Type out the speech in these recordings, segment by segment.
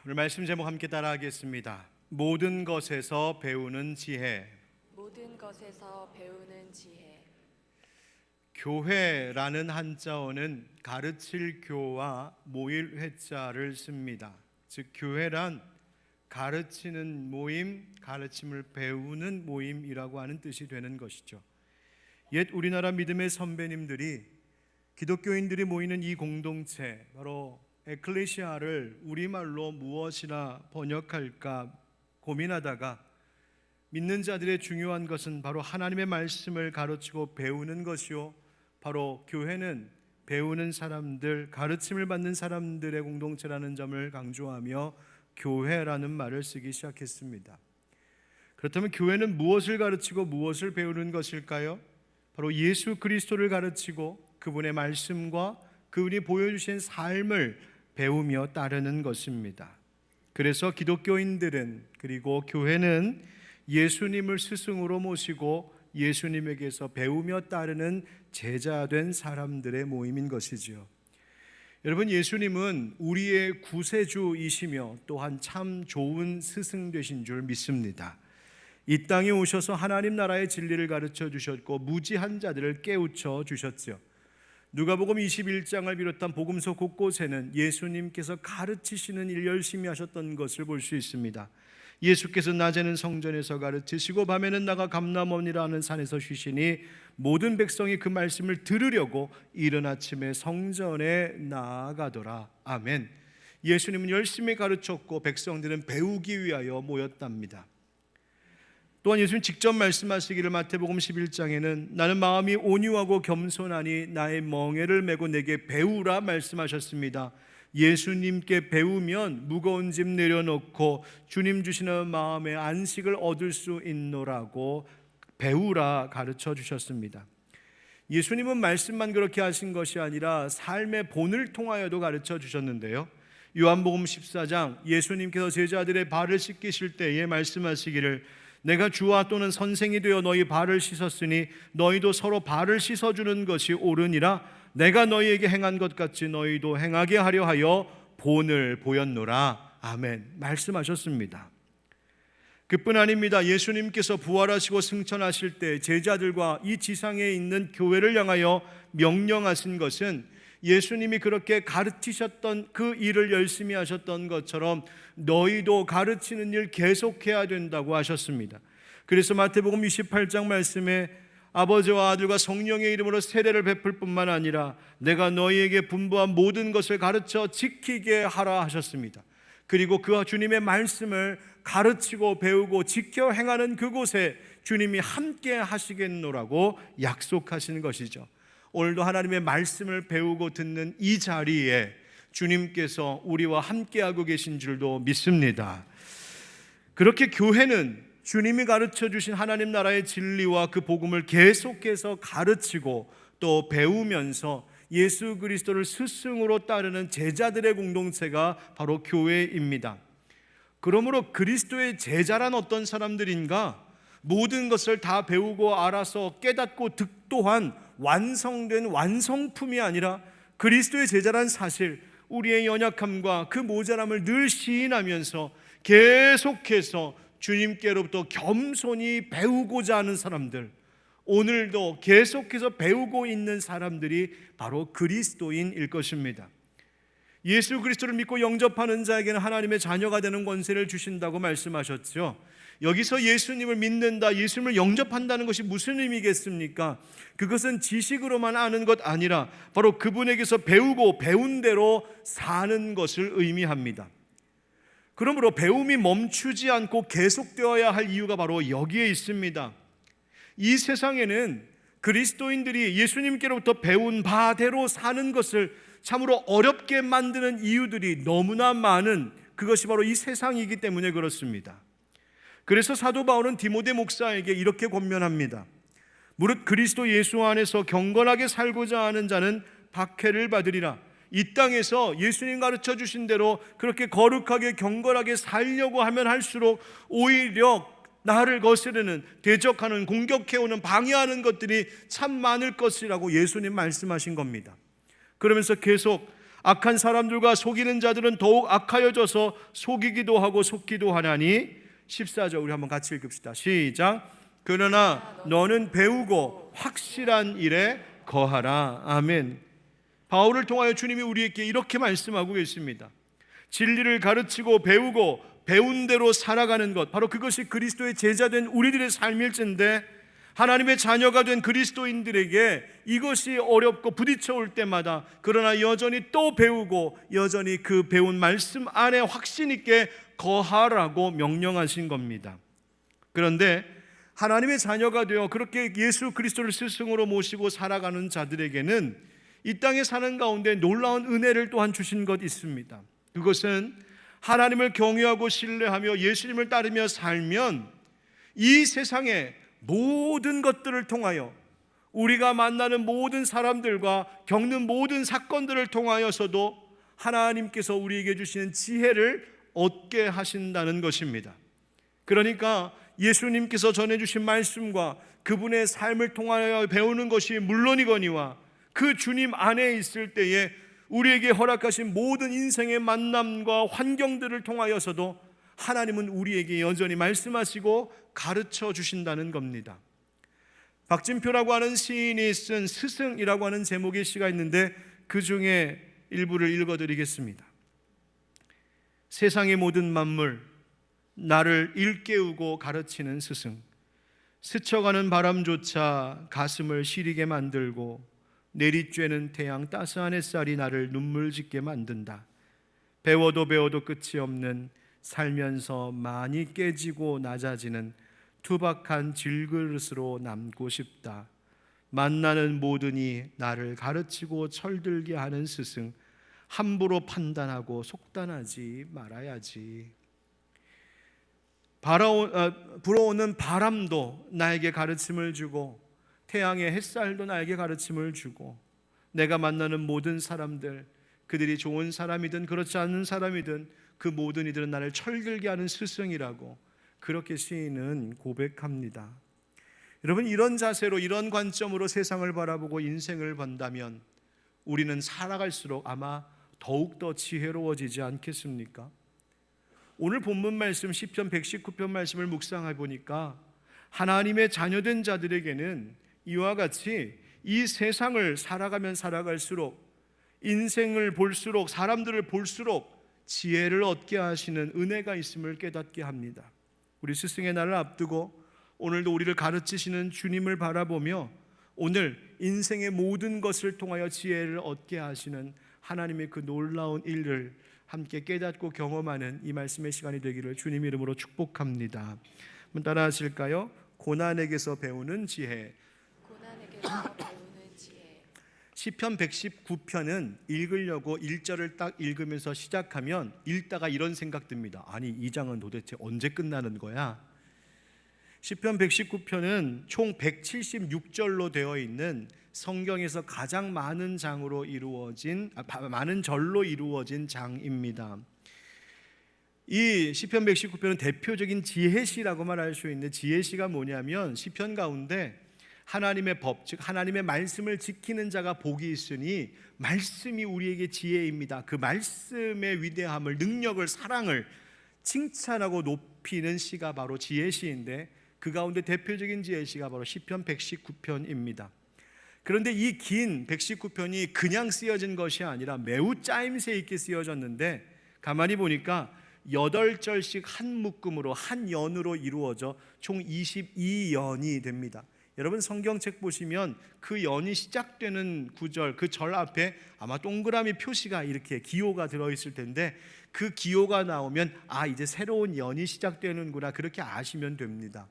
오늘 말씀 제목 함께 따라하겠습니다. 모든 것에서 배우는 지혜. 모든 것에서 배우는 지혜. 교회라는 한자어는 가르칠 교와 모일 회자를 씁니다. 즉 교회란 가르치는 모임, 가르침을 배우는 모임이라고 하는 뜻이 되는 것이죠. 옛 우리나라 믿음의 선배님들이 기독교인들이 모이는 이 공동체, 바로 에클레시아를 우리말로 무엇이나 번역할까 고민하다가 믿는 자들의 중요한 것은 바로 하나님의 말씀을 가르치고 배우는 것이요, 바로 교회는 배우는 사람들, 가르침을 받는 사람들의 공동체라는 점을 강조하며 교회라는 말을 쓰기 시작했습니다. 그렇다면 교회는 무엇을 가르치고 무엇을 배우는 것일까요? 바로 예수 그리스도를 가르치고 그분의 말씀과 그분이 보여주신 삶을 배우며 따르는 것입니다. 그래서 기독교인들은, 그리고 교회는 예수님을 스승으로 모시고 예수님에게서 배우며 따르는 제자된 사람들의 모임인 것이지요. 여러분, 예수님은 우리의 구세주이시며 또한 참 좋은 스승 되신 줄 믿습니다. 이 땅에 오셔서 하나님 나라의 진리를 가르쳐 주셨고 무지한 자들을 깨우쳐 주셨지요. 누가복음 21장을 비롯한 복음서 곳곳에는 예수님께서 가르치시는 일 열심히 하셨던 것을 볼 수 있습니다. 예수께서 낮에는 성전에서 가르치시고 밤에는 나가 감람원이라는 산에서 쉬시니 모든 백성이 그 말씀을 들으려고 이른 아침에 성전에 나아가더라. 아멘. 예수님은 열심히 가르쳤고 백성들은 배우기 위하여 모였답니다. 또한 예수님 직접 말씀하시기를 마태복음 11장에는 나는 마음이 온유하고 겸손하니 나의 멍에를 메고 내게 배우라 말씀하셨습니다. 예수님께 배우면 무거운 짐 내려놓고 주님 주시는 마음의 안식을 얻을 수 있노라고 배우라 가르쳐 주셨습니다. 예수님은 말씀만 그렇게 하신 것이 아니라 삶의 본을 통하여도 가르쳐 주셨는데요, 요한복음 14장 예수님께서 제자들의 발을 씻기실 때에 말씀하시기를 내가 주와 또는 선생이 되어 너희 발을 씻었으니 너희도 서로 발을 씻어주는 것이 옳으니라. 내가 너희에게 행한 것 같이 너희도 행하게 하려 하여 본을 보였노라. 아멘. 말씀하셨습니다. 그뿐 아닙니다. 예수님께서 부활하시고 승천하실 때 제자들과 이 지상에 있는 교회를 향하여 명령하신 것은 예수님이 그렇게 가르치셨던 그 일을 열심히 하셨던 것처럼 너희도 가르치는 일 계속해야 된다고 하셨습니다. 그래서 마태복음 28장 말씀에 아버지와 아들과 성령의 이름으로 세례를 베풀 뿐만 아니라 내가 너희에게 분부한 모든 것을 가르쳐 지키게 하라 하셨습니다. 그리고 그 주님의 말씀을 가르치고 배우고 지켜 행하는 그곳에 주님이 함께 하시겠노라고 약속하시는 것이죠. 오늘도 하나님의 말씀을 배우고 듣는 이 자리에 주님께서 우리와 함께하고 계신 줄도 믿습니다. 그렇게 교회는 주님이 가르쳐 주신 하나님 나라의 진리와 그 복음을 계속해서 가르치고 또 배우면서 예수 그리스도를 스승으로 따르는 제자들의 공동체가 바로 교회입니다. 그러므로 그리스도의 제자란 어떤 사람들인가? 모든 것을 다 배우고 알아서 깨닫고 득도한 완성된 완성품이 아니라 그리스도의 제자란 사실, 우리의 연약함과 그 모자람을 늘 시인하면서 계속해서 주님께로부터 겸손히 배우고자 하는 사람들, 오늘도 계속해서 배우고 있는 사람들이 바로 그리스도인일 것입니다. 예수 그리스도를 믿고 영접하는 자에게는 하나님의 자녀가 되는 권세를 주신다고 말씀하셨죠. 여기서 예수님을 믿는다, 예수님을 영접한다는 것이 무슨 의미겠습니까? 그것은 지식으로만 아는 것 아니라 바로 그분에게서 배우고 배운 대로 사는 것을 의미합니다. 그러므로 배움이 멈추지 않고 계속되어야 할 이유가 바로 여기에 있습니다. 이 세상에는 그리스도인들이 예수님께로부터 배운 바대로 사는 것을 참으로 어렵게 만드는 이유들이 너무나 많은, 그것이 바로 이 세상이기 때문에 그렇습니다. 그래서 사도 바울은 디모데 목사에게 이렇게 권면합니다. 무릇 그리스도 예수 안에서 경건하게 살고자 하는 자는 박해를 받으리라. 이 땅에서 예수님 가르쳐 주신 대로 그렇게 거룩하게 경건하게 살려고 하면 할수록 오히려 나를 거스르는, 대적하는, 공격해오는, 방해하는 것들이 참 많을 것이라고 예수님 말씀하신 겁니다. 그러면서 계속 악한 사람들과 속이는 자들은 더욱 악하여져서 속이기도 하고 속기도 하나니. 14절 우리 한번 같이 읽읍시다. 시작. 그러나 너는 배우고 확실한 일에 거하라. 아멘. 바울을 통하여 주님이 우리에게 이렇게 말씀하고 계십니다. 진리를 가르치고 배우고 배운 대로 살아가는 것, 바로 그것이 그리스도의 제자된 우리들의 삶일진데, 하나님의 자녀가 된 그리스도인들에게 이것이 어렵고 부딪혀올 때마다 그러나 여전히 또 배우고 여전히 그 배운 말씀 안에 확신 있게 거하라고 명령하신 겁니다. 그런데 하나님의 자녀가 되어 그렇게 예수 그리스도를 스승으로 모시고 살아가는 자들에게는 이 땅에 사는 가운데 놀라운 은혜를 또한 주신 것 있습니다. 그것은 하나님을 경외하고 신뢰하며 예수님을 따르며 살면 이 세상의 모든 것들을 통하여, 우리가 만나는 모든 사람들과 겪는 모든 사건들을 통하여서도 하나님께서 우리에게 주시는 지혜를 얻게 하신다는 것입니다. 그러니까 예수님께서 전해주신 말씀과 그분의 삶을 통하여 배우는 것이 물론이거니와 그 주님 안에 있을 때에 우리에게 허락하신 모든 인생의 만남과 환경들을 통하여서도 하나님은 우리에게 여전히 말씀하시고 가르쳐 주신다는 겁니다. 박진표라고 하는 시인이 쓴 스승이라고 하는 제목의 시가 있는데 그 중에 일부를 읽어드리겠습니다. 세상의 모든 만물, 나를 일깨우고 가르치는 스승, 스쳐가는 바람조차 가슴을 시리게 만들고 내리쬐는 태양 따스한 햇살이 나를 눈물 짓게 만든다. 배워도 배워도 끝이 없는, 살면서 많이 깨지고 낮아지는 투박한 질그릇으로 남고 싶다. 만나는 모든이 나를 가르치고 철들게 하는 스승, 함부로 판단하고 속단하지 말아야지. 불어오는 바람도 나에게 가르침을 주고 태양의 햇살도 나에게 가르침을 주고, 내가 만나는 모든 사람들, 그들이 좋은 사람이든 그렇지 않은 사람이든 그 모든 이들은 나를 철들게 하는 스승이라고 그렇게 시인은 고백합니다. 여러분, 이런 자세로 이런 관점으로 세상을 바라보고 인생을 본다면 우리는 살아갈수록 아마 더욱더 지혜로워지지 않겠습니까? 오늘 본문 말씀 시편 119편 말씀을 묵상해 보니까 하나님의 자녀된 자들에게는 이와 같이 이 세상을 살아가면 살아갈수록, 인생을 볼수록, 사람들을 볼수록 지혜를 얻게 하시는 은혜가 있음을 깨닫게 합니다. 우리 스승의 날을 앞두고 오늘도 우리를 가르치시는 주님을 바라보며 오늘 인생의 모든 것을 통하여 지혜를 얻게 하시는 하나님의 그 놀라운 일을 함께 깨닫고 경험하는 이 말씀의 시간이 되기를 주님 이름으로 축복합니다. 한번 따라 하실까요? 고난에게서 배우는 지혜. 고난에게서 배우는 지혜. 시편 119편은 읽으려고 1절을 딱 읽으면서 시작하면 읽다가 이런 생각 듭니다. 아니, 이 장은 도대체 언제 끝나는 거야? 시편 119편은 총 176절로 되어 있는 성경에서 가장 많은 장으로 이루어진 많은 절로 이루어진 장입니다. 이 시편 119편은 대표적인 지혜시라고 말할 수 있는데, 지혜시가 뭐냐면 시편 가운데 하나님의 법, 즉 하나님의 말씀을 지키는 자가 복이 있으니 말씀이 우리에게 지혜입니다. 그 말씀의 위대함을, 능력을, 사랑을 칭찬하고 높이는 시가 바로 지혜시인데, 그 가운데 대표적인 지혜시가 바로 시편 119편입니다. 그런데 이 긴 119편이 그냥 쓰여진 것이 아니라 매우 짜임새 있게 쓰여졌는데, 가만히 보니까 8절씩 한 묶음으로, 한 연으로 이루어져 총 22연이 됩니다. 여러분, 성경책 보시면 그 연이 시작되는 구절, 그 절 앞에 아마 동그라미 표시가 이렇게 기호가 들어있을 텐데, 그 기호가 나오면 아, 이제 새로운 연이 시작되는구나, 그렇게 아시면 됩니다.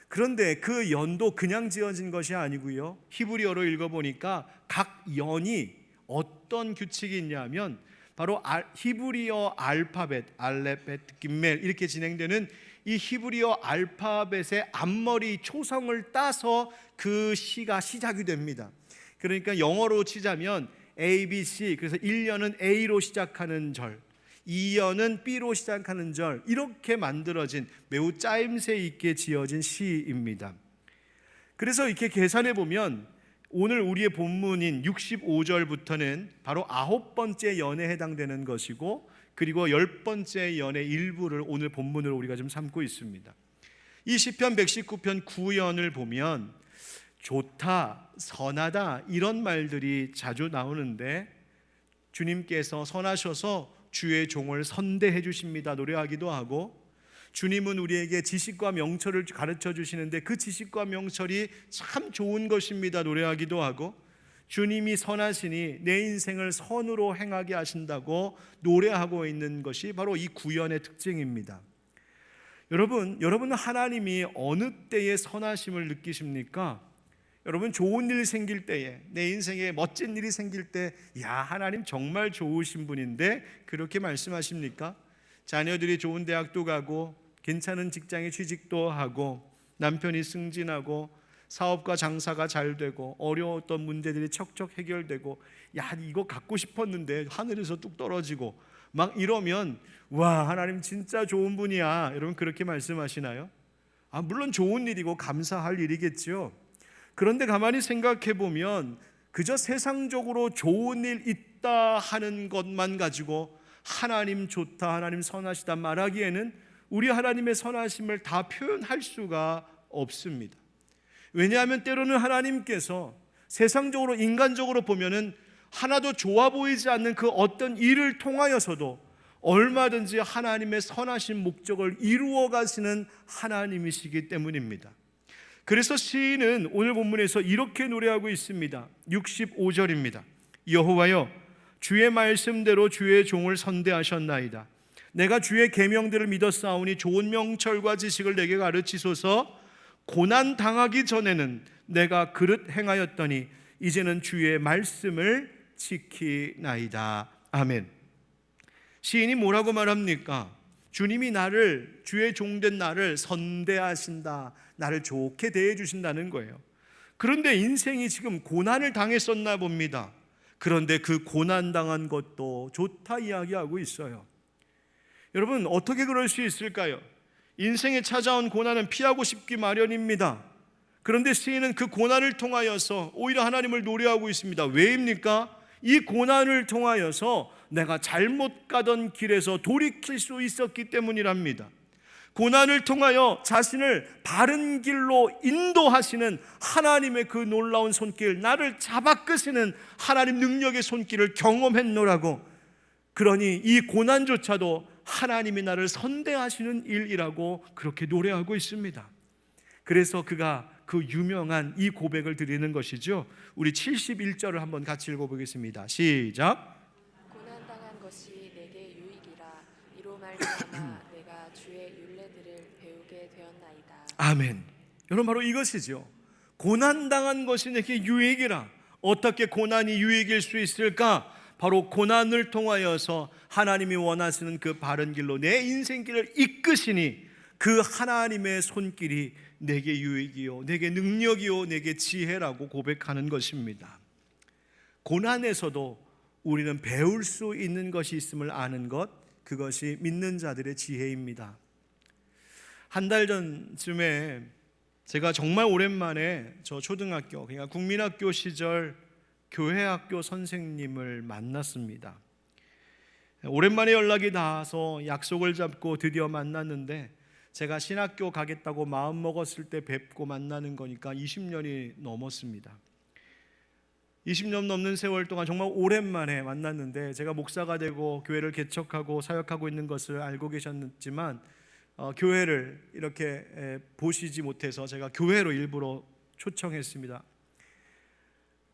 그런데 그 연도 그냥 지어진 것이 아니고요, 히브리어로 읽어보니까 각 연이 어떤 규칙이 있냐면 바로 히브리어 알파벳, 알렙벳, 김멜 이렇게 진행되는 이 히브리어 알파벳의 앞머리 초성을 따서 그 시가 시작이 됩니다. 그러니까 영어로 치자면 A, B, C, 그래서 1년은 A로 시작하는 절, 2년은 B로 시작하는 절, 이렇게 만들어진 매우 짜임새 있게 지어진 시입니다. 그래서 이렇게 계산해 보면 오늘 우리의 본문인 65절부터는 바로 9번째 연에 해당되는 것이고, 그리고 10번째 연의 일부를 오늘 본문으로 우리가 좀 삼고 있습니다. 이 시편 119편 9연을 보면 좋다, 선하다 이런 말들이 자주 나오는데, 주님께서 선하셔서 주의 종을 선대해 주십니다 노래하기도 하고, 주님은 우리에게 지식과 명철을 가르쳐 주시는데 그 지식과 명철이 참 좋은 것입니다 노래하기도 하고, 주님이 선하시니 내 인생을 선으로 행하게 하신다고 노래하고 있는 것이 바로 이 구연의 특징입니다. 여러분은 하나님이 어느 때에 선하심을 느끼십니까? 여러분, 좋은 일 생길 때에, 내 인생에 멋진 일이 생길 때, 야, 하나님 정말 좋으신 분인데, 그렇게 말씀하십니까? 자녀들이 좋은 대학도 가고 괜찮은 직장에 취직도 하고, 남편이 승진하고 사업과 장사가 잘 되고, 어려웠던 문제들이 척척 해결되고, 야, 이거 갖고 싶었는데 하늘에서 뚝 떨어지고 막 이러면, 와, 하나님 진짜 좋은 분이야. 여러분, 그렇게 말씀하시나요? 물론 좋은 일이고 감사할 일이겠죠. 그런데 가만히 생각해 보면 그저 세상적으로 좋은 일 있다 하는 것만 가지고 하나님 좋다, 하나님 선하시다 말하기에는 우리 하나님의 선하심을 다 표현할 수가 없습니다. 왜냐하면 때로는 하나님께서 세상적으로, 인간적으로 보면은 하나도 좋아 보이지 않는 그 어떤 일을 통하여서도 얼마든지 하나님의 선하신 목적을 이루어 가시는 하나님이시기 때문입니다. 그래서 시인은 오늘 본문에서 이렇게 노래하고 있습니다. 65절입니다. 여호와여, 주의 말씀대로 주의 종을 선대하셨나이다. 내가 주의 계명들을 믿었사오니 좋은 명철과 지식을 내게 가르치소서. 고난 당하기 전에는 내가 그릇 행하였더니 이제는 주의 말씀을 지키나이다. 아멘. 시인이 뭐라고 말합니까? 주님이 나를, 주의 종된 나를 선대하신다, 나를 좋게 대해 주신다는 거예요. 그런데 인생이 지금 고난을 당했었나 봅니다. 그런데 그 고난 당한 것도 좋다 이야기하고 있어요. 여러분, 어떻게 그럴 수 있을까요? 인생에 찾아온 고난은 피하고 싶기 마련입니다. 그런데 시인은 그 고난을 통하여서 오히려 하나님을 노래하고 있습니다. 왜입니까? 이 고난을 통하여서 내가 잘못 가던 길에서 돌이킬 수 있었기 때문이랍니다. 고난을 통하여 자신을 바른 길로 인도하시는 하나님의 그 놀라운 손길, 나를 잡아 끄시는 하나님 능력의 손길을 경험했노라고. 그러니 이 고난조차도 하나님이 나를 선대하시는 일이라고 그렇게 노래하고 있습니다. 그래서 그가 그 유명한 이 고백을 드리는 것이죠. 우리 71절을 한번 같이 읽어보겠습니다. 시작. 고난당한 것이 내게 유익이라. 이로 말미암아 내가 주의 율례들을 배우게 되었나이다. 아멘. 여러분, 바로 이것이죠. 고난당한 것이 내게 유익이라. 어떻게 고난이 유익일 수 있을까? 바로 고난을 통하여서 하나님이 원하시는 그 바른 길로 내 인생길을 이끄시니 그 하나님의 손길이 내게 유익이요, 내게 능력이요, 내게 지혜라고 고백하는 것입니다. 고난에서도 우리는 배울 수 있는 것이 있음을 아는 것, 그것이 믿는 자들의 지혜입니다. 한 달 전쯤에 제가 정말 오랜만에 저 초등학교, 그러니까 국민학교 시절 교회학교 선생님을 만났습니다. 오랜만에 연락이 닿아서 약속을 잡고 드디어 만났는데, 제가 신학교 가겠다고 마음 먹었을 때 뵙고 만나는 거니까 20년이 넘었습니다. 20년 넘는 세월 동안 정말 오랜만에 만났는데, 제가 목사가 되고 교회를 개척하고 사역하고 있는 것을 알고 계셨지만 교회를 이렇게 보시지 못해서 제가 교회로 일부러 초청했습니다.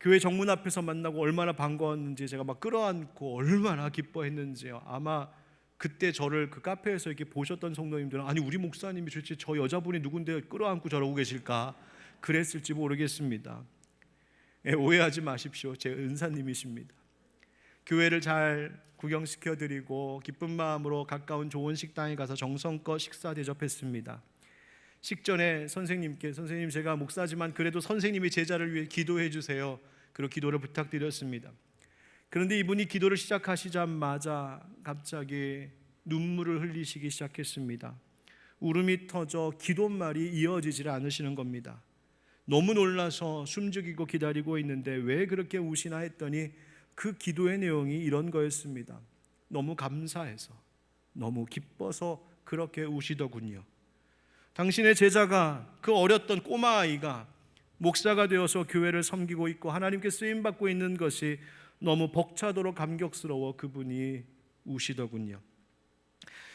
교회 정문 앞에서 만나고 얼마나 반가웠는지 제가 막 끌어안고 얼마나 기뻐했는지요. 아마 그때 저를 그 카페에서 이렇게 보셨던 성도님들은, 아니 우리 목사님이 도대체 저 여자분이 누군데 끌어안고 저러고 계실까 그랬을지 모르겠습니다. 오해하지 마십시오. 제 은사님이십니다. 교회를 잘 구경시켜드리고 기쁜 마음으로 가까운 좋은 식당에 가서 정성껏 식사 대접했습니다. 식전에 선생님께, 선생님 제가 목사지만 그래도 선생님이 제자를 위해 기도해 주세요. 그리고 기도를 부탁드렸습니다. 그런데 이분이 기도를 시작하시자마자 갑자기 눈물을 흘리시기 시작했습니다. 울음이 터져 기도말이 이어지질 않으시는 겁니다. 너무 놀라서 숨죽이고 기다리고 있는데 왜 그렇게 우시나 했더니 그 기도의 내용이 이런 거였습니다. 너무 감사해서, 너무 기뻐서 그렇게 우시더군요. 당신의 제자가, 그 어렸던 꼬마 아이가 목사가 되어서 교회를 섬기고 있고 하나님께 쓰임받고 있는 것이 너무 벅차도록 감격스러워 그분이 우시더군요.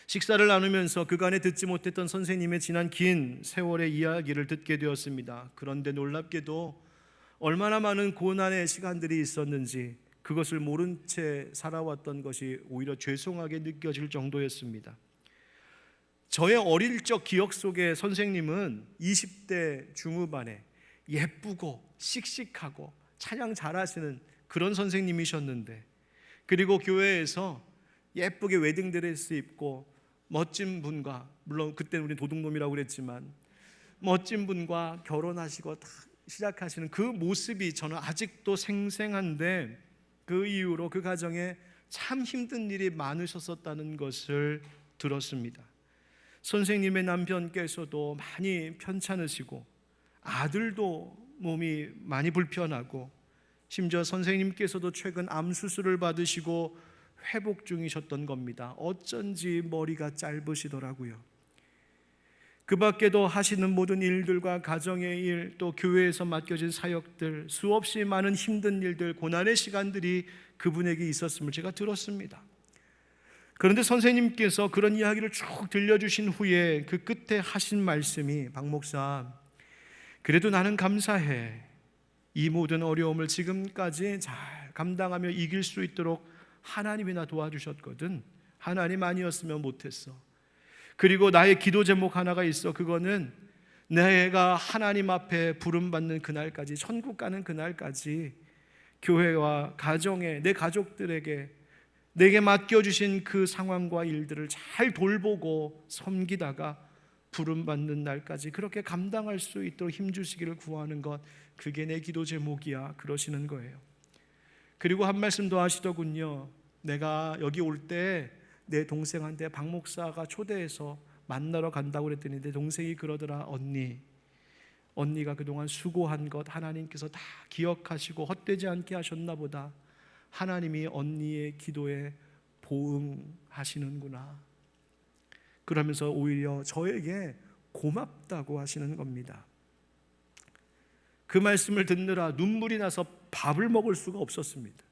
식사를 나누면서 그간에 듣지 못했던 선생님의 지난 긴 세월의 이야기를 듣게 되었습니다. 그런데 놀랍게도 얼마나 많은 고난의 시간들이 있었는지 그것을 모른 채 살아왔던 것이 오히려 죄송하게 느껴질 정도였습니다. 저의 어릴 적 기억 속에 선생님은 20대 중후반에 예쁘고 씩씩하고 찬양 잘하시는 그런 선생님이셨는데, 그리고 교회에서 예쁘게 웨딩드레스 입고 멋진 분과, 물론 그때는 우리 도둑놈이라고 그랬지만 멋진 분과 결혼하시고 다 시작하시는 그 모습이 저는 아직도 생생한데, 그 이후로 그 가정에 참 힘든 일이 많으셨었다는 것을 들었습니다. 선생님의 남편께서도 많이 편찮으시고 아들도 몸이 많이 불편하고, 심지어 선생님께서도 최근 암 수술을 받으시고 회복 중이셨던 겁니다. 어쩐지 머리가 짧으시더라고요. 그 밖에도 하시는 모든 일들과 가정의 일, 또 교회에서 맡겨진 사역들, 수없이 많은 힘든 일들, 고난의 시간들이 그분에게 있었음을 제가 들었습니다. 그런데 선생님께서 그런 이야기를 쭉 들려주신 후에 그 끝에 하신 말씀이, 박 목사, 그래도 나는 감사해. 이 모든 어려움을 지금까지 잘 감당하며 이길 수 있도록 하나님이 나 도와주셨거든. 하나님 아니었으면 못했어. 그리고 나의 기도 제목 하나가 있어. 그거는 내가 하나님 앞에 부름받는 그날까지, 천국 가는 그날까지 교회와 가정에, 내 가족들에게 내게 맡겨주신 그 상황과 일들을 잘 돌보고 섬기다가 부름받는 날까지 그렇게 감당할 수 있도록 힘주시기를 구하는 것, 그게 내 기도 제목이야, 그러시는 거예요. 그리고 한 말씀 더 하시더군요. 내가 여기 올 때 내 동생한테 박 목사가 초대해서 만나러 간다고 그랬더니 내 동생이 그러더라. 언니가 그동안 수고한 것 하나님께서 다 기억하시고 헛되지 않게 하셨나 보다. 하나님이 언니의 기도에 보응하시는구나. 그러면서 오히려 저에게 고맙다고 하시는 겁니다. 그 말씀을 듣느라 눈물이 나서 밥을 먹을 수가 없었습니다.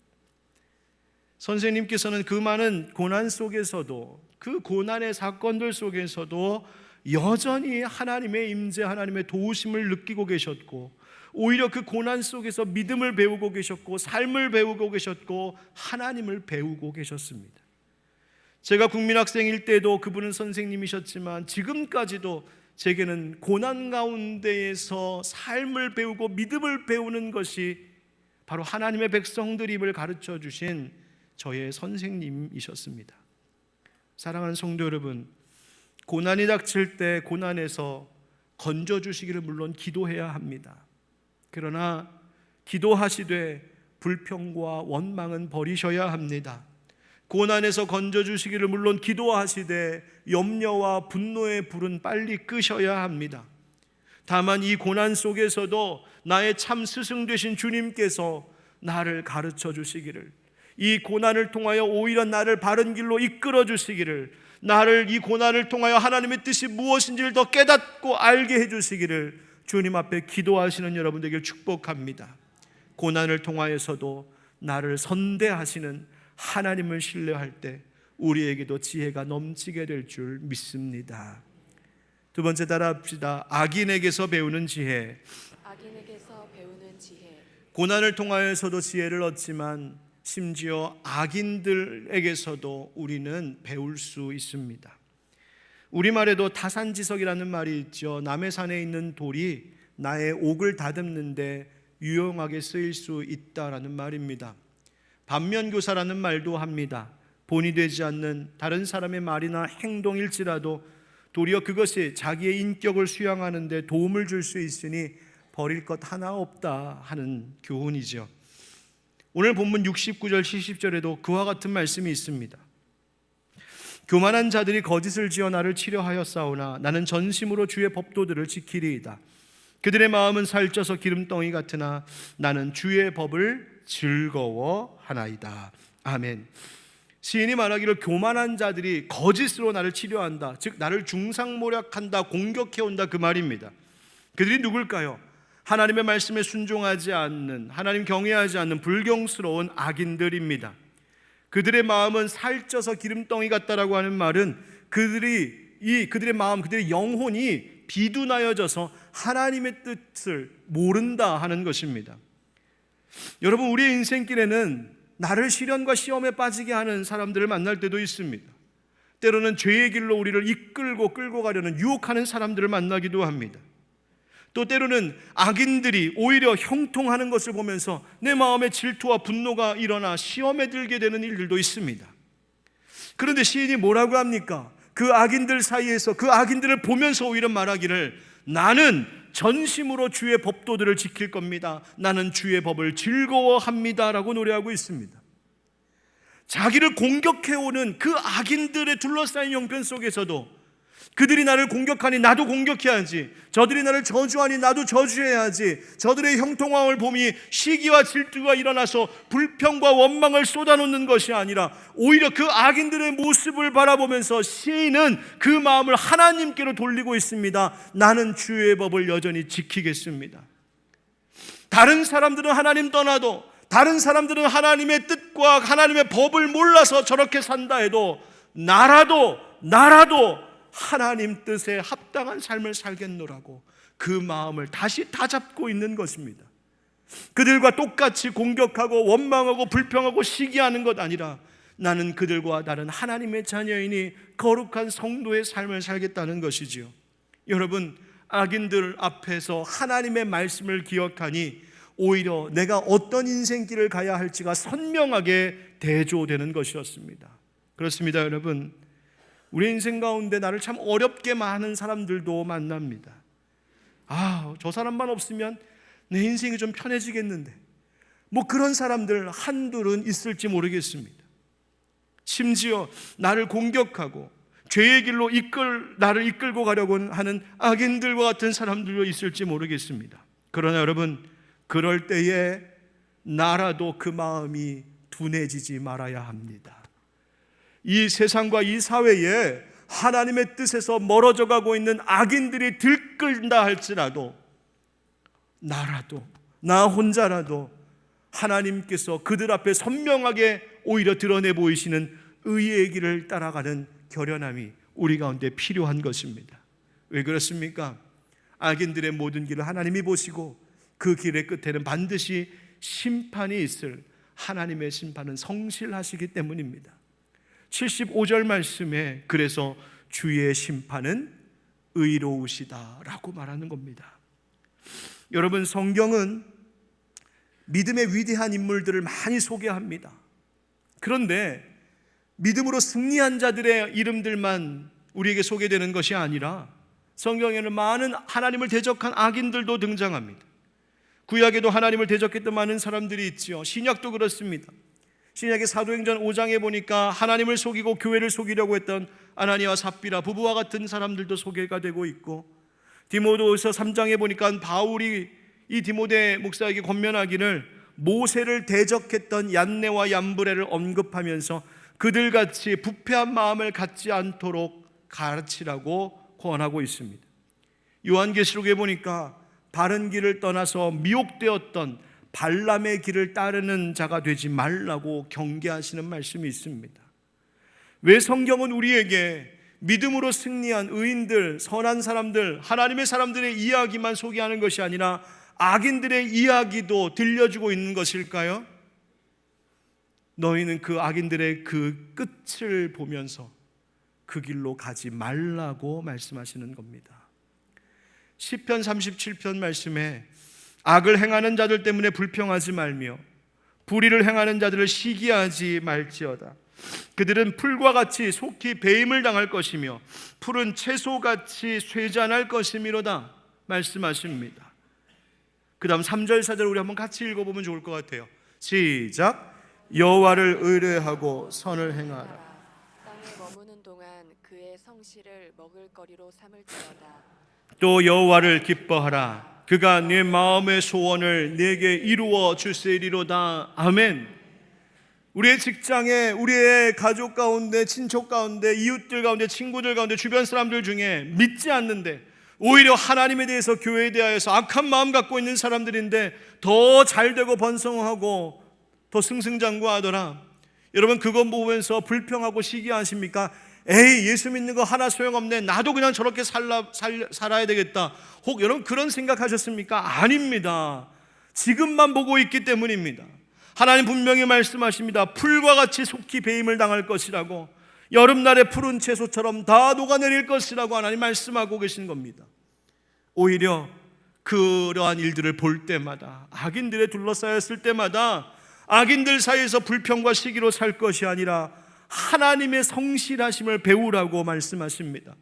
선생님께서는 그 많은 고난 속에서도, 그 고난의 사건들 속에서도 여전히 하나님의 임재, 하나님의 도우심을 느끼고 계셨고, 오히려 그 고난 속에서 믿음을 배우고 계셨고, 삶을 배우고 계셨고, 하나님을 배우고 계셨습니다. 제가 국민학생일 때도 그분은 선생님이셨지만 지금까지도 제게는 고난 가운데에서 삶을 배우고 믿음을 배우는 것이 바로 하나님의 백성들임을 가르쳐 주신 저의 선생님이셨습니다. 사랑하는 성도 여러분, 고난이 닥칠 때 고난에서 건져주시기를 물론 기도해야 합니다. 그러나 기도하시되 불평과 원망은 버리셔야 합니다. 고난에서 건져주시기를 물론 기도하시되 염려와 분노의 불은 빨리 끄셔야 합니다. 다만 이 고난 속에서도 나의 참 스승 되신 주님께서 나를 가르쳐 주시기를, 이 고난을 통하여 오히려 나를 바른 길로 이끌어 주시기를, 나를 이 고난을 통하여 하나님의 뜻이 무엇인지를 더 깨닫고 알게 해주시기를 주님 앞에 기도하시는 여러분 되길 축복합니다. 고난을 통하여서도 나를 선대하시는 하나님을 신뢰할 때 우리에게도 지혜가 넘치게 될 줄 믿습니다. 두 번째 따라합시다. 악인에게서 배우는 지혜. 악인에게서 배우는 지혜. 고난을 통하여서도 지혜를 얻지만 심지어 악인들에게서도 우리는 배울 수 있습니다. 우리말에도 타산지석이라는 말이 있죠. 남의 산에 있는 돌이 나의 옥을 다듬는데 유용하게 쓰일 수 있다라는 말입니다. 반면교사라는 말도 합니다. 본이 되지 않는 다른 사람의 말이나 행동일지라도 도리어 그것이 자기의 인격을 수양하는 데 도움을 줄 수 있으니 버릴 것 하나 없다 하는 교훈이죠. 오늘 본문 69절 70절에도 그와 같은 말씀이 있습니다. 교만한 자들이 거짓을 지어 나를 치려하였사오나 나는 전심으로 주의 법도들을 지키리이다. 그들의 마음은 살쪄서 기름덩이 같으나 나는 주의 법을 즐거워하나이다. 아멘. 시인이 말하기를 교만한 자들이 거짓으로 나를 치료한다, 즉 나를 중상모략한다, 공격해온다, 그 말입니다. 그들이 누굴까요? 하나님의 말씀에 순종하지 않는, 하나님 경외하지 않는 불경스러운 악인들입니다. 그들의 마음은 살쪄서 기름덩이 같다라고 하는 말은 그들의 마음, 그들의 영혼이 비둔하여져서 하나님의 뜻을 모른다 하는 것입니다. 여러분, 우리의 인생길에는 나를 시련과 시험에 빠지게 하는 사람들을 만날 때도 있습니다. 때로는 죄의 길로 우리를 이끌고 끌고 가려는 유혹하는 사람들을 만나기도 합니다. 또 때로는 악인들이 오히려 형통하는 것을 보면서 내 마음에 질투와 분노가 일어나 시험에 들게 되는 일들도 있습니다. 그런데 시인이 뭐라고 합니까? 그 악인들 사이에서 그 악인들을 보면서 오히려 말하기를 나는 전심으로 주의 법도들을 지킬 겁니다. 나는 주의 법을 즐거워합니다 라고 노래하고 있습니다. 자기를 공격해오는 그 악인들의 둘러싸인 형편 속에서도 그들이 나를 공격하니 나도 공격해야지, 저들이 나를 저주하니 나도 저주해야지, 저들의 형통함을 보니 시기와 질투가 일어나서 불평과 원망을 쏟아놓는 것이 아니라 오히려 그 악인들의 모습을 바라보면서 시인은 그 마음을 하나님께로 돌리고 있습니다. 나는 주의 법을 여전히 지키겠습니다. 다른 사람들은 하나님 떠나도, 다른 사람들은 하나님의 뜻과 하나님의 법을 몰라서 저렇게 산다 해도 나라도 하나님 뜻에 합당한 삶을 살겠노라고 그 마음을 다시 다잡고 있는 것입니다. 그들과 똑같이 공격하고 원망하고 불평하고 시기하는 것 아니라 나는 그들과 다른 하나님의 자녀이니 거룩한 성도의 삶을 살겠다는 것이지요. 여러분, 악인들 앞에서 하나님의 말씀을 기억하니 오히려 내가 어떤 인생길을 가야 할지가 선명하게 대조되는 것이었습니다. 그렇습니다. 여러분, 우리 인생 가운데 나를 참 어렵게 많은 사람들도 만납니다. 저 사람만 없으면 내 인생이 좀 편해지겠는데, 그런 사람들 한둘은 있을지 모르겠습니다. 심지어 나를 공격하고 죄의 길로 나를 이끌고 가려고 하는 악인들과 같은 사람들도 있을지 모르겠습니다. 그러나 여러분, 그럴 때에 나라도 그 마음이 둔해지지 말아야 합니다. 이 세상과 이 사회에 하나님의 뜻에서 멀어져 가고 있는 악인들이 들끓는다 할지라도 나 혼자라도 하나님께서 그들 앞에 선명하게 오히려 드러내 보이시는 의의 길을 따라가는 결연함이 우리 가운데 필요한 것입니다. 왜 그렇습니까? 악인들의 모든 길을 하나님이 보시고 그 길의 끝에는 반드시 심판이 있을 하나님의 심판은 성실하시기 때문입니다. 75절 말씀에 그래서 주의 심판은 의로우시다라고 말하는 겁니다. 여러분, 성경은 믿음의 위대한 인물들을 많이 소개합니다. 그런데 믿음으로 승리한 자들의 이름들만 우리에게 소개되는 것이 아니라 성경에는 많은 하나님을 대적한 악인들도 등장합니다. 구약에도 하나님을 대적했던 많은 사람들이 있지요. 신약도 그렇습니다. 신약의 사도행전 5장에 보니까 하나님을 속이고 교회를 속이려고 했던 아나니아와 삽비라 부부와 같은 사람들도 소개가 되고 있고, 디모데후서 3장에 보니까 바울이 이 디모데 목사에게 권면하기를 모세를 대적했던 얀네와 얀브레를 언급하면서 그들같이 부패한 마음을 갖지 않도록 가르치라고 권하고 있습니다. 요한계시록에 보니까 바른 길을 떠나서 미혹되었던 발람의 길을 따르는 자가 되지 말라고 경계하시는 말씀이 있습니다. 왜 성경은 우리에게 믿음으로 승리한 의인들, 선한 사람들, 하나님의 사람들의 이야기만 소개하는 것이 아니라 악인들의 이야기도 들려주고 있는 것일까요? 너희는 그 악인들의 그 끝을 보면서 그 길로 가지 말라고 말씀하시는 겁니다. 시편 37편 말씀에 악을 행하는 자들 때문에 불평하지 말며 불의를 행하는 자들을 시기하지 말지어다. 그들은 풀과 같이 속히 배임을 당할 것이며 풀은 채소같이 쇠잔할 것이미로다 말씀하십니다. 그 다음 3절 4절 우리 한번 같이 읽어보면 좋을 것 같아요. 시작. 여호와를 의뢰하고 선을 행하라. 땅에 머무는 동안 그의 성실을 먹을거리로 삼을지어다. 또 여호와를 기뻐하라. 그가 네 마음의 소원을 내게 이루어 주시리로다. 아멘. 우리의 직장에, 우리의 가족 가운데, 친척 가운데, 이웃들 가운데, 친구들 가운데, 주변 사람들 중에 믿지 않는데 오히려 하나님에 대해서, 교회에 대하여서 악한 마음 갖고 있는 사람들인데 더 잘되고 번성하고 더 승승장구하더라. 여러분, 그거 보면서 불평하고 시기하십니까? 에이, 예수 믿는 거 하나 소용없네, 나도 그냥 저렇게 살아야 되겠다, 혹 여러분 그런 생각하셨습니까? 아닙니다. 지금만 보고 있기 때문입니다. 하나님 분명히 말씀하십니다. 풀과 같이 속히 배임을 당할 것이라고, 여름날의 푸른 채소처럼 다 녹아내릴 것이라고 하나님 말씀하고 계신 겁니다. 오히려 그러한 일들을 볼 때마다, 악인들에 둘러싸였을 때마다 악인들 사이에서 불평과 시기로 살 것이 아니라 하나님의 성실하심을 배우라고 말씀하십니다.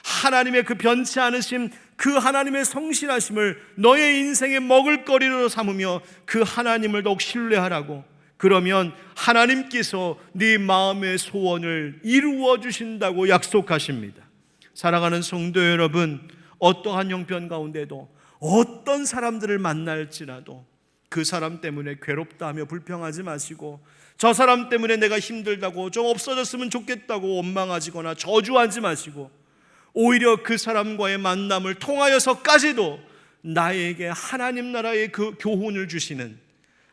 하나님의 그 변치 않으심, 그 하나님의 성실하심을 너의 인생의 먹을거리로 삼으며 그 하나님을 더욱 신뢰하라고. 그러면 하나님께서 네 마음의 소원을 이루어 주신다고 약속하십니다. 사랑하는 성도 여러분, 어떠한 형편 가운데도 어떤 사람들을 만날지라도 그 사람 때문에 괴롭다 하며 불평하지 마시고, 저 사람 때문에 내가 힘들다고, 좀 없어졌으면 좋겠다고 원망하시거나 저주하지 마시고, 오히려 그 사람과의 만남을 통하여서까지도 나에게 하나님 나라의 그 교훈을 주시는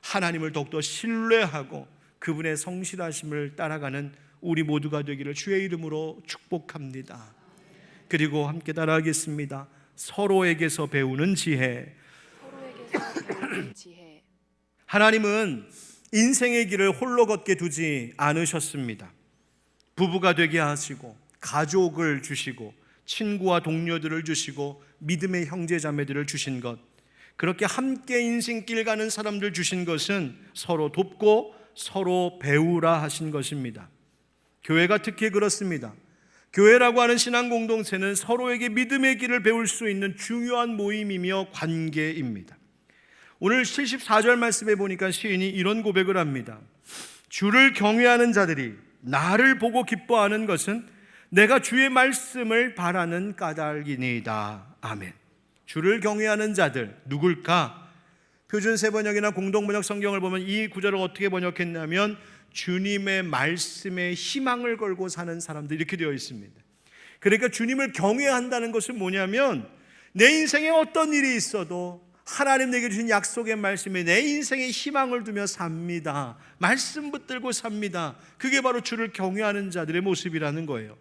하나님을 더욱더 신뢰하고 그분의 성실하심을 따라가는 우리 모두가 되기를 주의 이름으로 축복합니다. 그리고 함께 따라하겠습니다. 서로에게서 배우는 지혜. 하나님은 인생의 길을 홀로 걷게 두지 않으셨습니다. 부부가 되게 하시고, 가족을 주시고, 친구와 동료들을 주시고, 믿음의 형제 자매들을 주신 것, 그렇게 함께 인생길 가는 사람들 주신 것은 서로 돕고 서로 배우라 하신 것입니다. 교회가 특히 그렇습니다. 교회라고 하는 신앙 공동체는 서로에게 믿음의 길을 배울 수 있는 중요한 모임이며 관계입니다. 오늘 74절 말씀에 보니까 시인이 이런 고백을 합니다. 주를 경외하는 자들이 나를 보고 기뻐하는 것은 내가 주의 말씀을 바라는 까닭이니이다. 아멘. 주를 경외하는 자들 누굴까? 표준 세번역이나 공동번역 성경을 보면 이 구절을 어떻게 번역했냐면 주님의 말씀에 희망을 걸고 사는 사람들, 이렇게 되어 있습니다. 그러니까 주님을 경외한다는 것은 뭐냐면 내 인생에 어떤 일이 있어도 하나님 내게 주신 약속의 말씀에 내 인생에 희망을 두며 삽니다. 말씀 붙들고 삽니다. 그게 바로 주를 경외하는 자들의 모습이라는 거예요.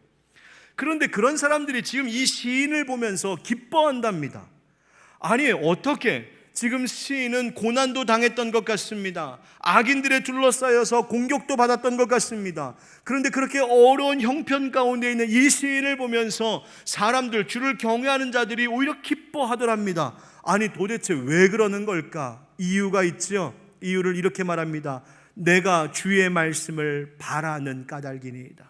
그런데 그런 사람들이 지금 이 시인을 보면서 기뻐한답니다. 아니, 어떻게? 지금 시인은 고난도 당했던 것 같습니다. 악인들에 둘러싸여서 공격도 받았던 것 같습니다. 그런데 그렇게 어려운 형편 가운데 있는 이 시인을 보면서 사람들, 주를 경외하는 자들이 오히려 기뻐하더랍니다. 아니, 도대체 왜 그러는 걸까? 이유가 있죠. 이유를 이렇게 말합니다. 내가 주의 말씀을 바라는 까닭이니이다.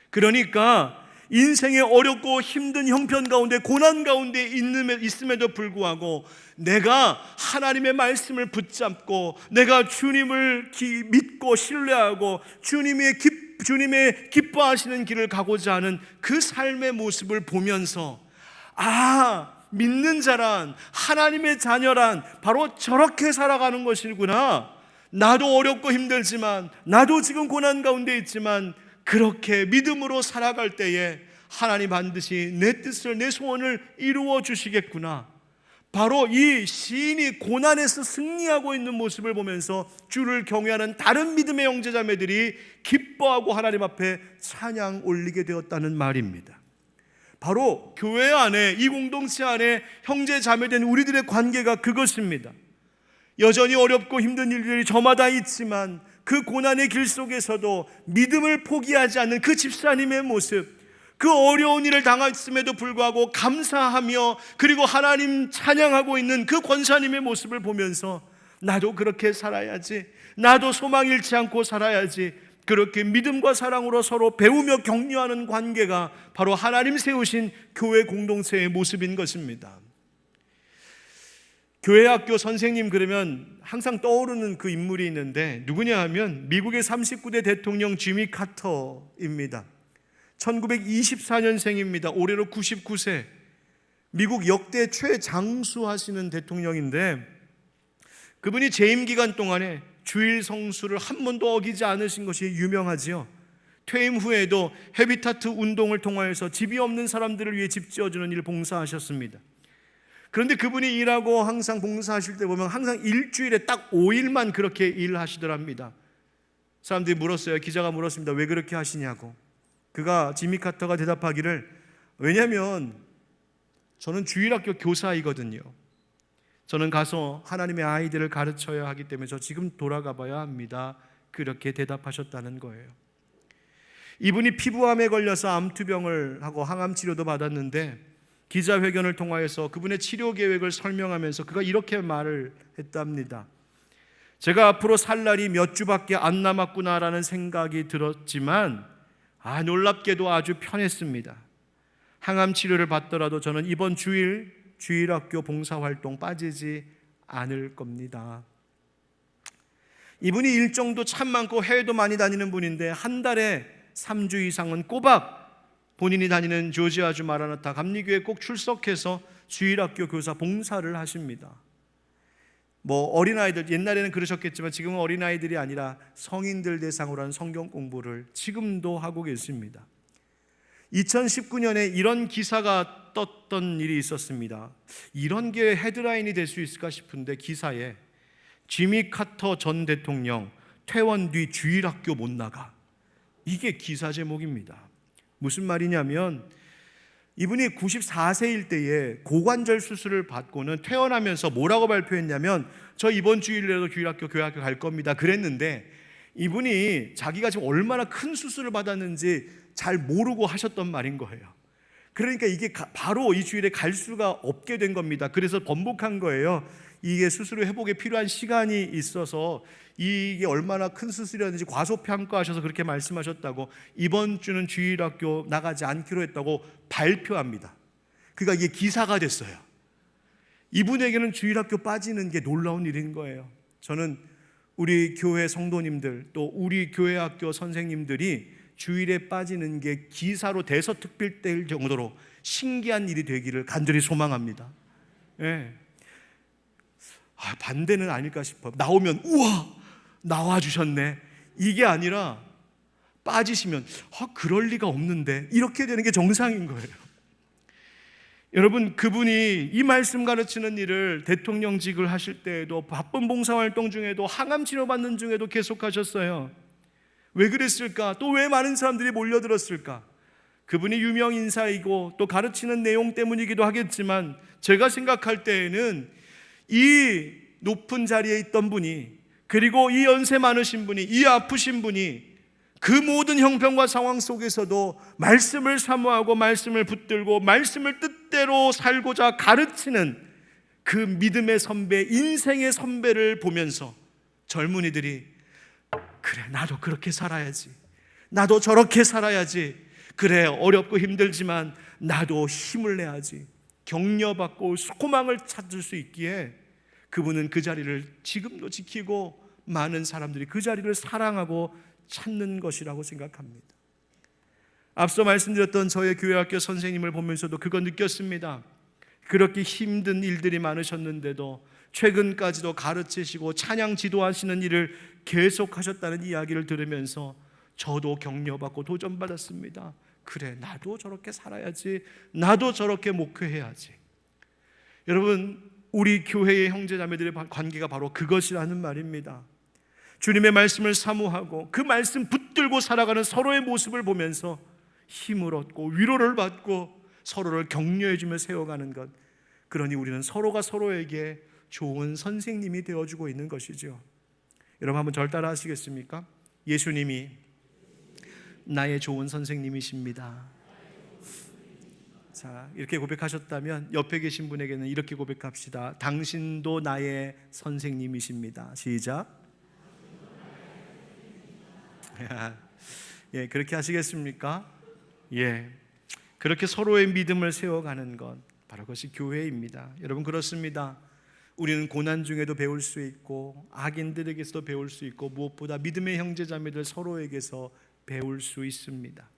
그러니까 인생의 어렵고 힘든 형편 가운데, 고난 가운데 있음에도 불구하고 내가 하나님의 말씀을 붙잡고 내가 주님을 믿고 신뢰하고 주님의 기뻐하시는 길을 가고자 하는 그 삶의 모습을 보면서, 믿는 자란, 하나님의 자녀란 바로 저렇게 살아가는 것이구나. 나도 어렵고 힘들지만, 나도 지금 고난 가운데 있지만 그렇게 믿음으로 살아갈 때에 하나님 반드시 내 뜻을, 내 소원을 이루어 주시겠구나. 바로 이 시인이 고난에서 승리하고 있는 모습을 보면서 주를 경외하는 다른 믿음의 형제자매들이 기뻐하고 하나님 앞에 찬양 올리게 되었다는 말입니다. 바로 교회 안에, 이 공동체 안에 형제자매된 우리들의 관계가 그것입니다. 여전히 어렵고 힘든 일들이 저마다 있지만 그 고난의 길 속에서도 믿음을 포기하지 않는 그 집사님의 모습, 그 어려운 일을 당했음에도 불구하고 감사하며 그리고 하나님 찬양하고 있는 그 권사님의 모습을 보면서 나도 그렇게 살아야지, 나도 소망 잃지 않고 살아야지, 그렇게 믿음과 사랑으로 서로 배우며 격려하는 관계가 바로 하나님 세우신 교회 공동체의 모습인 것입니다. 교회 학교 선생님 그러면 항상 떠오르는 그 인물이 있는데 누구냐 하면 미국의 39대 대통령 지미 카터입니다. 1924년생입니다. 올해로 99세. 미국 역대 최장수 하시는 대통령인데 그분이 재임 기간 동안에 주일 성수를 한 번도 어기지 않으신 것이 유명하지요. 퇴임 후에도 헤비타트 운동을 통하여서 집이 없는 사람들을 위해 집 지어주는 일을 봉사하셨습니다. 그런데 그분이 일하고 항상 봉사하실 때 보면 항상 일주일에 딱 5일만 그렇게 일하시더랍니다. 사람들이 물었어요. 기자가 물었습니다. 왜 그렇게 하시냐고. 그가 지미 카터가 대답하기를, 왜냐하면 저는 주일학교 교사이거든요. 저는 가서 하나님의 아이들을 가르쳐야 하기 때문에 저 지금 돌아가 봐야 합니다. 그렇게 대답하셨다는 거예요. 이분이 피부암에 걸려서 암투병을 하고 항암 치료도 받았는데 기자회견을 통하여서 그분의 치료 계획을 설명하면서 그가 이렇게 말을 했답니다. 제가 앞으로 살 날이 몇 주밖에 안 남았구나라는 생각이 들었지만 놀랍게도 아주 편했습니다. 항암 치료를 받더라도 저는 이번 주일학교 봉사활동 빠지지 않을 겁니다. 이분이 일정도 참 많고 해외도 많이 다니는 분인데 한 달에 3주 이상은 꼬박 본인이 다니는 조지아주 마라나타 감리교회에 꼭 출석해서 주일학교 교사 봉사를 하십니다. 어린아이들, 옛날에는 그러셨겠지만 지금은 어린아이들이 아니라 성인들 대상으로 한 성경 공부를 지금도 하고 계십니다. 2019년에 이런 기사가 떴던 일이 있었습니다. 이런 게 헤드라인이 될 수 있을까 싶은데 기사에 지미 카터 전 대통령 퇴원 뒤 주일학교 못 나가, 이게 기사 제목입니다. 무슨 말이냐면 이분이 94세일 때에 고관절 수술을 받고는 퇴원하면서 뭐라고 발표했냐면 저 이번 주일에도 주일학교 교회학교 갈 겁니다 그랬는데 이분이 자기가 지금 얼마나 큰 수술을 받았는지 잘 모르고 하셨던 말인 거예요. 그러니까 이게 바로 이 주일에 갈 수가 없게 된 겁니다. 그래서 번복한 거예요. 이게 수술 회복에 필요한 시간이 있어서 이게 얼마나 큰 수술이었는지 과소평가하셔서 그렇게 말씀하셨다고, 이번 주는 주일학교 나가지 않기로 했다고 발표합니다. 그러니까 이게 기사가 됐어요. 이분에게는 주일학교 빠지는 게 놀라운 일인 거예요. 저는 우리 교회 성도님들 또 우리 교회 학교 선생님들이 주일에 빠지는 게 기사로 대서특필될 정도로 신기한 일이 되기를 간절히 소망합니다. 예. 반대는 아닐까 싶어요. 나오면 우와 나와주셨네, 이게 아니라 빠지시면 그럴 리가 없는데, 이렇게 되는 게 정상인 거예요. 여러분, 그분이 이 말씀 가르치는 일을 대통령직을 하실 때에도 바쁜 봉사활동 중에도 항암 치료받는 중에도 계속하셨어요. 왜 그랬을까? 또 왜 많은 사람들이 몰려들었을까? 그분이 유명 인사이고 또 가르치는 내용 때문이기도 하겠지만 제가 생각할 때에는 이 높은 자리에 있던 분이, 그리고 이 연세 많으신 분이, 이 아프신 분이 그 모든 형편과 상황 속에서도 말씀을 사모하고 말씀을 붙들고 말씀을 뜻대로 살고자 가르치는 그 믿음의 선배, 인생의 선배를 보면서 젊은이들이 그래 나도 그렇게 살아야지, 나도 저렇게 살아야지, 그래 어렵고 힘들지만 나도 힘을 내야지, 격려받고 소망을 찾을 수 있기에 그분은 그 자리를 지금도 지키고 많은 사람들이 그 자리를 사랑하고 찾는 것이라고 생각합니다. 앞서 말씀드렸던 저의 교회학교 선생님을 보면서도 그거 느꼈습니다. 그렇게 힘든 일들이 많으셨는데도 최근까지도 가르치시고 찬양 지도하시는 일을 계속하셨다는 이야기를 들으면서 저도 격려받고 도전받았습니다. 그래 나도 저렇게 살아야지, 나도 저렇게 목회해야지. 여러분, 우리 교회의 형제자매들의 관계가 바로 그것이라는 말입니다. 주님의 말씀을 사모하고 그 말씀 붙들고 살아가는 서로의 모습을 보면서 힘을 얻고 위로를 받고 서로를 격려해주며 세워가는 것, 그러니 우리는 서로가 서로에게 좋은 선생님이 되어주고 있는 것이죠. 여러분 한번 절 따라 하시겠습니까? 예수님이 나의 좋은 선생님이십니다. 자, 이렇게 고백하셨다면 옆에 계신 분에게는 이렇게 고백합시다. 당신도 나의 선생님이십니다. 시작. 예, 그렇게 하시겠습니까? 예, 그렇게 서로의 믿음을 세워가는 것, 바로 그것이 교회입니다. 여러분 그렇습니다. 우리는 고난 중에도 배울 수 있고 악인들에게서도 배울 수 있고 무엇보다 믿음의 형제자매들 서로에게서 배울 수 있습니다.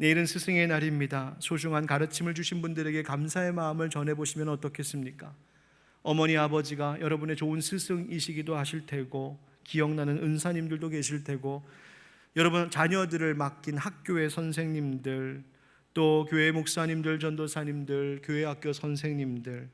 내일은 스승의 날입니다. 소중한 가르침을 주신 분들에게 감사의 마음을 전해보시면 어떻겠습니까? 어머니 아버지가 여러분의 좋은 스승이시기도 하실 테고, 기억나는 은사님들도 계실 테고, 여러분 자녀들을 맡긴 학교의 선생님들, 또 교회 목사님들, 전도사님들, 교회 학교 선생님들,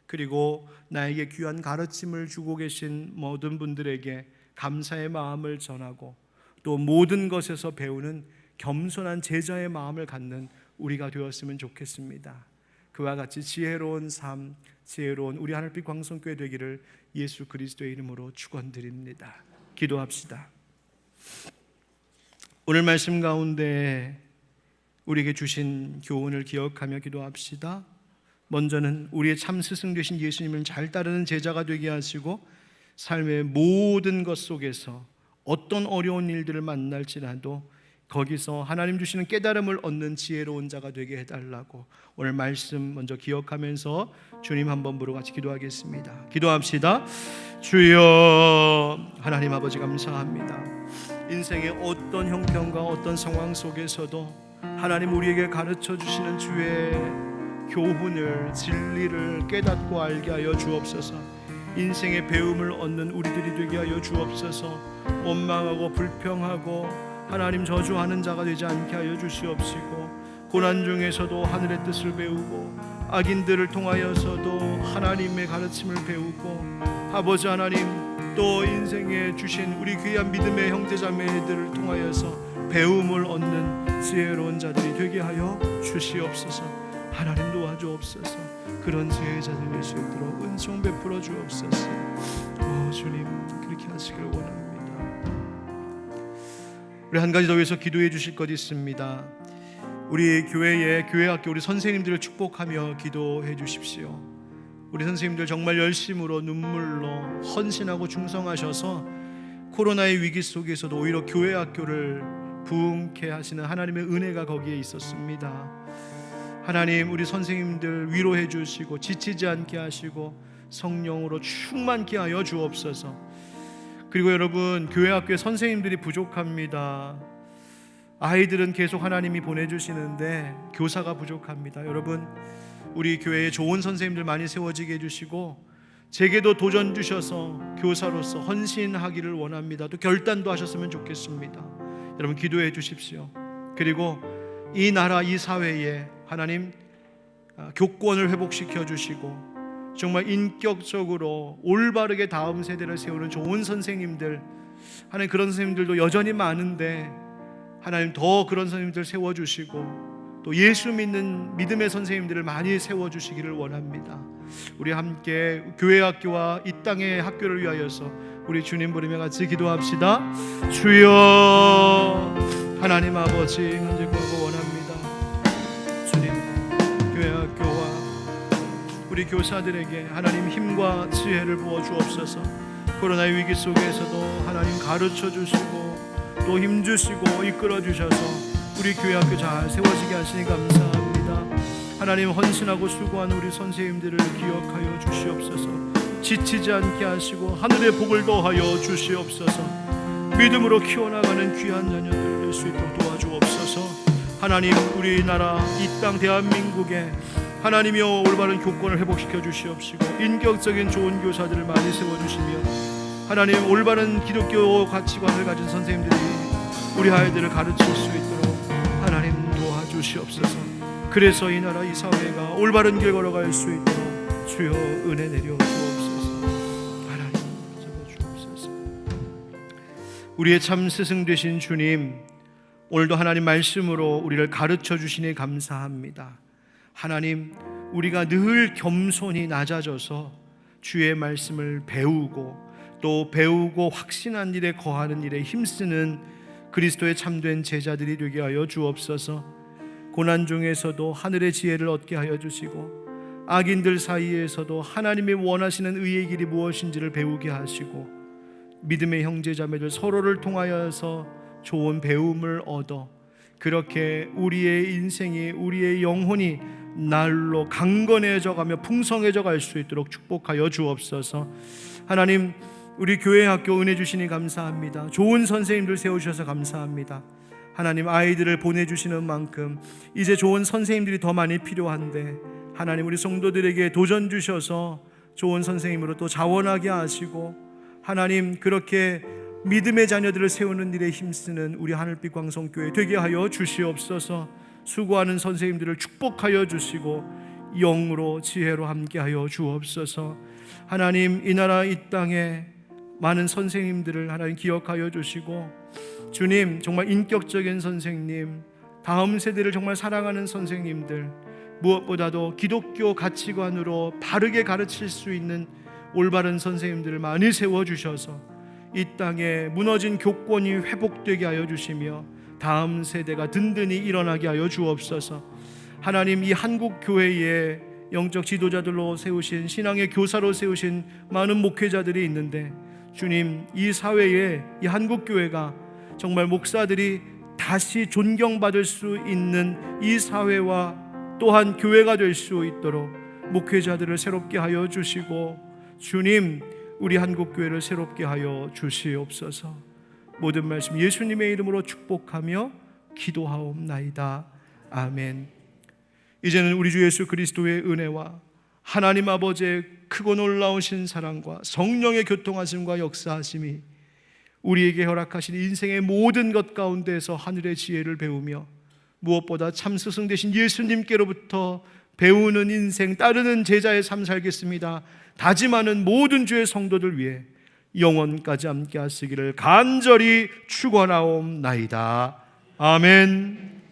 그리고 나에게 귀한 가르침을 주고 계신 모든 분들에게 감사의 마음을 전하고, 또 모든 것에서 배우는 겸손한 제자의 마음을 갖는 우리가 되었으면 좋겠습니다. 그와 같이 지혜로운 삶, 지혜로운 우리 하늘빛 광성교회 되기를 예수 그리스도의 이름으로 축원드립니다. 기도합시다. 오늘 말씀 가운데 우리에게 주신 교훈을 기억하며 기도합시다. 먼저는 우리의 참 스승 되신 예수님을 잘 따르는 제자가 되게 하시고, 삶의 모든 것 속에서 어떤 어려운 일들을 만날지라도 거기서 하나님 주시는 깨달음을 얻는 지혜로운 자가 되게 해달라고 오늘 말씀 먼저 기억하면서 주님 한번 부르고 같이 기도하겠습니다. 기도합시다. 주여, 하나님 아버지 감사합니다. 인생의 어떤 형편과 어떤 상황 속에서도 하나님 우리에게 가르쳐 주시는 주의 교훈을, 진리를 깨닫고 알게 하여 주옵소서. 인생의 배움을 얻는 우리들이 되게 하여 주옵소서. 원망하고 불평하고 하나님 저주하는 자가 되지 않게 하여 주시옵시고, 고난 중에서도 하늘의 뜻을 배우고 악인들을 통하여서도 하나님의 가르침을 배우고, 아버지 하나님 또 인생에 주신 우리 귀한 믿음의 형제자매들을 통하여서 배움을 얻는 지혜로운 자들이 되게 하여 주시옵소서. 하나님 도와주옵소서. 그런 지혜자들이 될 수 있도록 은총 베풀어 주옵소서. 주님 그렇게 하시길 원합니다. 우리 한 가지 더 위해서 기도해 주실 것 있습니다. 우리 교회의 교회학교 우리 선생님들을 축복하며 기도해 주십시오. 우리 선생님들 정말 열심으로 눈물로 헌신하고 충성하셔서 코로나의 위기 속에서도 오히려 교회학교를 부흥케 하시는 하나님의 은혜가 거기에 있었습니다. 하나님 우리 선생님들 위로해 주시고 지치지 않게 하시고 성령으로 충만케 하여 주옵소서. 그리고 여러분, 교회 학교에 선생님들이 부족합니다. 아이들은 계속 하나님이 보내주시는데 교사가 부족합니다. 여러분, 우리 교회에 좋은 선생님들 많이 세워지게 해주시고, 제게도 도전 주셔서 교사로서 헌신하기를 원합니다. 또 결단도 하셨으면 좋겠습니다. 여러분 기도해 주십시오. 그리고 이 나라 이 사회에 하나님 교권을 회복시켜 주시고, 정말 인격적으로 올바르게 다음 세대를 세우는 좋은 선생님들, 하나님 그런 선생님들도 여전히 많은데 하나님 더 그런 선생님들 세워주시고, 또 예수 믿는 믿음의 선생님들을 많이 세워주시기를 원합니다. 우리 함께 교회 학교와 이 땅의 학교를 위하여서 우리 주님 부르며 같이 기도합시다. 주여, 하나님 아버지 현재 구하고 원합니다. 주님, 교회 학교와 우리 교사들에게 하나님 힘과 지혜를 부어 주옵소서. 코로나의 위기 속에서도 하나님 가르쳐 주시고 또 힘 주시고 이끌어 주셔서 우리 교회 학교 잘 세워지게 하시니 감사합니다. 하나님 헌신하고 수고하는 우리 선생님들을 기억하여 주시옵소서. 지치지 않게 하시고 하늘의 복을 더하여 주시옵소서. 믿음으로 키워나가는 귀한 자녀들 될 수 있도록 도와주옵소서. 하나님 우리나라 이 땅 대한민국에 하나님이여 올바른 교권을 회복시켜 주시옵시고, 인격적인 좋은 교사들을 많이 세워주시며, 하나님 올바른 기독교 가치관을 가진 선생님들이 우리 아이들을 가르칠 수 있도록 하나님 도와주시옵소서. 그래서 이 나라 이 사회가 올바른 길 걸어갈 수 있도록 주여 은혜 내려 주옵소서. 하나님 잡아주옵소서. 우리의 참 스승 되신 주님, 오늘도 하나님 말씀으로 우리를 가르쳐 주시니 감사합니다. 하나님, 우리가 늘 겸손히 낮아져서 주의 말씀을 배우고 또 배우고 확신한 일에 거하는 일에 힘쓰는 그리스도의 참된 제자들이 되게 하여 주옵소서. 고난 중에서도 하늘의 지혜를 얻게 하여 주시고, 악인들 사이에서도 하나님이 원하시는 의의 길이 무엇인지를 배우게 하시고, 믿음의 형제자매들 서로를 통하여서 좋은 배움을 얻어 그렇게 우리의 인생이, 우리의 영혼이 날로 강건해져 가며 풍성해져 갈 수 있도록 축복하여 주옵소서. 하나님, 우리 교회 학교 은혜 주시니 감사합니다. 좋은 선생님들 세우셔서 감사합니다. 하나님, 아이들을 보내주시는 만큼 이제 좋은 선생님들이 더 많이 필요한데 하나님, 우리 성도들에게 도전 주셔서 좋은 선생님으로 또 자원하게 하시고 하나님, 그렇게 믿음의 자녀들을 세우는 일에 힘쓰는 우리 하늘빛 광성교회 되게 하여 주시옵소서. 수고하는 선생님들을 축복하여 주시고 영으로 지혜로 함께하여 주옵소서. 하나님, 이 나라 이 땅에 많은 선생님들을 하나님 기억하여 주시고 주님, 정말 인격적인 선생님, 다음 세대를 정말 사랑하는 선생님들, 무엇보다도 기독교 가치관으로 바르게 가르칠 수 있는 올바른 선생님들을 많이 세워주셔서 이 땅에 무너진 교권이 회복되게 하여 주시며 다음 세대가 든든히 일어나게 하여 주옵소서. 하나님, 이 한국 교회에 영적 지도자들로 세우신, 신앙의 교사로 세우신 많은 목회자들이 있는데 주님, 이 사회에 이 한국 교회가 정말 목사들이 다시 존경받을 수 있는 이 사회와 또한 교회가 될 수 있도록 목회자들을 새롭게 하여 주시고 주님, 우리 한국교회를 새롭게 하여 주시옵소서. 모든 말씀 예수님의 이름으로 축복하며 기도하옵나이다. 아멘. 이제는 우리 주 예수 그리스도의 은혜와 하나님 아버지의 크고 놀라우신 사랑과 성령의 교통하심과 역사하심이 우리에게 허락하신 인생의 모든 것 가운데서 하늘의 지혜를 배우며 무엇보다 참 스승 되신 예수님께로부터 배우는 인생, 따르는 제자의 삶 살겠습니다 다짐하는 모든 주의 성도들 위해 영원까지 함께 하시기를 간절히 축원하옵나이다. 아멘.